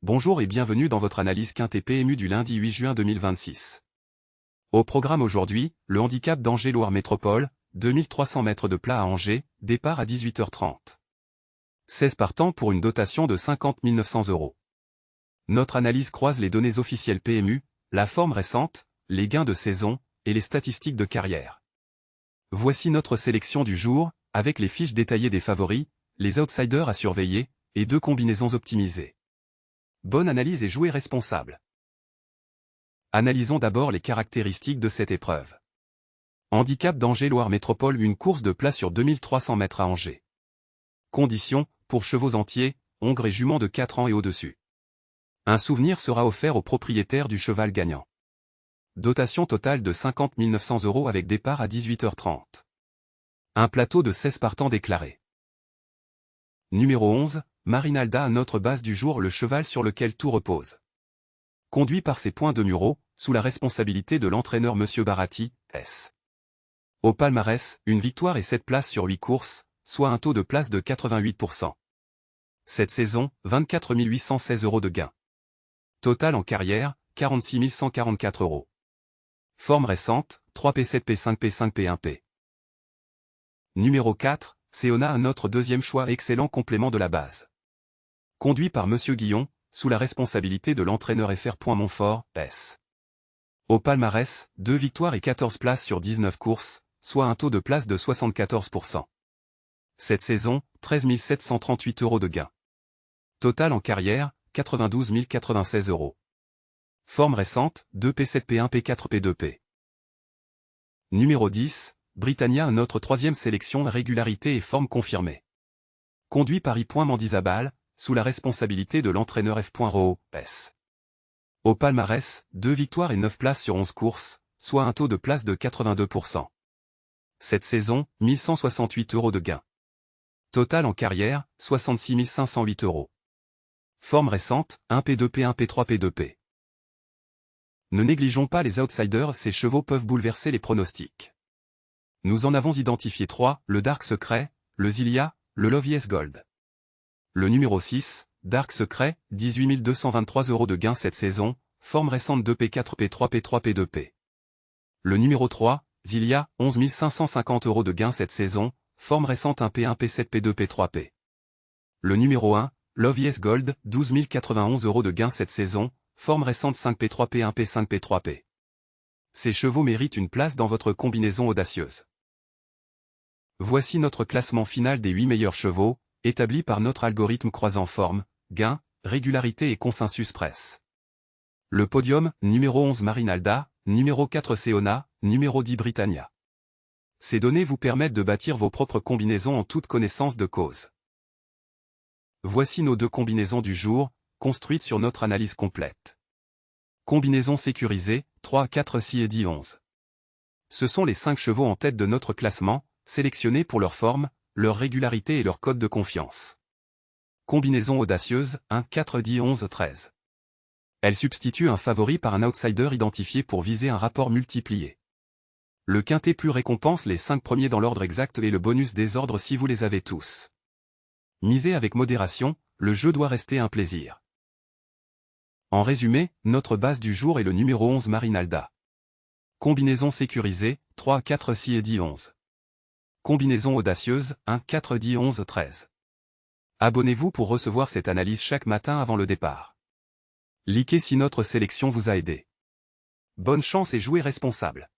Bonjour et bienvenue dans votre analyse Quintet PMU du lundi 8 juin 2026. Au programme aujourd'hui, le handicap d'Angers-Loire Métropole, 2300 mètres de plat à Angers, départ à 18h30. 16 partants pour une dotation de 50 900 €. Notre analyse croise les données officielles PMU, la forme récente, les gains de saison, et les statistiques de carrière. Voici notre sélection du jour, avec les fiches détaillées des favoris, les outsiders à surveiller, et 2 combinaisons optimisées. Bonne analyse et jouez responsable. Analysons d'abord les caractéristiques de cette épreuve. Handicap d'Angers-Loire Métropole, une course de plat sur 2300 mètres à Angers. Conditions, pour chevaux entiers, hongres et juments de 4 ans et au-dessus. Un souvenir sera offert au propriétaire du cheval gagnant. Dotation totale de 50 900 € avec départ à 18h30. Un plateau de 16 partants déclarés. Numéro 11, Marinalda à notre base du jour, le cheval sur lequel tout repose. Conduit par ses points de Muro, sous la responsabilité de l'entraîneur Monsieur Baratti, S. Au palmarès, une victoire et 7 places sur 8 courses, soit un taux de place de 88%. Cette saison, 24 816 € de gains. Total en carrière, 46 144 €. Forme récente, 3P7 P5 P5 P1P. Numéro 4, Seona, notre deuxième choix, excellent complément de la base. Conduit par Monsieur Guillon, sous la responsabilité de l'entraîneur Fr. Montfort, S. Au palmarès, 2 victoires et 14 places sur 19 courses, soit un taux de place de 74%. Cette saison, 13 738 € de gains. Total en carrière, 92 096 €. Forme récente, 2P7 P1 P4 P2P. Numéro 10, Britannia, notre troisième sélection, régularité et forme confirmée. Conduit par I. Mandizabal, sous la responsabilité de l'entraîneur F. Ro. S. Au palmarès, 2 victoires et 9 places sur 11 courses, soit un taux de place de 82%. Cette saison, 1168 € de gains. Total en carrière, 66 508 €. Forme récente, 1P2P 1P3 P2P. Ne négligeons pas les outsiders, ces chevaux peuvent bouleverser les pronostics. Nous en avons identifié 3, le Dark Secret, le Zilia, le Love Yes Gold. Le numéro 6, Dark Secret, 18 223 € de gains cette saison, forme récente 2P4 P3 P3 P2P. Le numéro 3, Zilia, 11 550 € de gains cette saison, forme récente 1P1 P7 P2 P3P. Le numéro 1, Love Yes Gold, 12 091 € de gains cette saison, forme récente 5P3 P1 P5 P3P. Ces chevaux méritent une place dans votre combinaison audacieuse. Voici notre classement final des 8 meilleurs chevaux, établi par notre algorithme croisant forme, gain, régularité et consensus presse. Le podium, numéro 11 Marinalda, numéro 4 Seona, numéro 10 Britannia. Ces données vous permettent de bâtir vos propres combinaisons en toute connaissance de cause. Voici nos 2 combinaisons du jour, construites sur notre analyse complète. Combinaison sécurisée, 3, 4, 6 et 10, 11. Ce sont les 5 chevaux en tête de notre classement, sélectionnés pour leur forme, leur régularité et leur code de confiance. Combinaison audacieuse, 1, 4, 10, 11, 13. Elle substitue un favori par un outsider identifié pour viser un rapport multiplié. Le quintet plus récompense les 5 premiers dans l'ordre exact et le bonus désordre si vous les avez tous. Misez avec modération, le jeu doit rester un plaisir. En résumé, notre base du jour est le numéro 11 Marinalda. Combinaison sécurisée, 3, 4, 6 et 10, 11. Combinaison audacieuse, 1, 4, 10, 11, 13. Abonnez-vous pour recevoir cette analyse chaque matin avant le départ. Likez si notre sélection vous a aidé. Bonne chance et jouez responsable.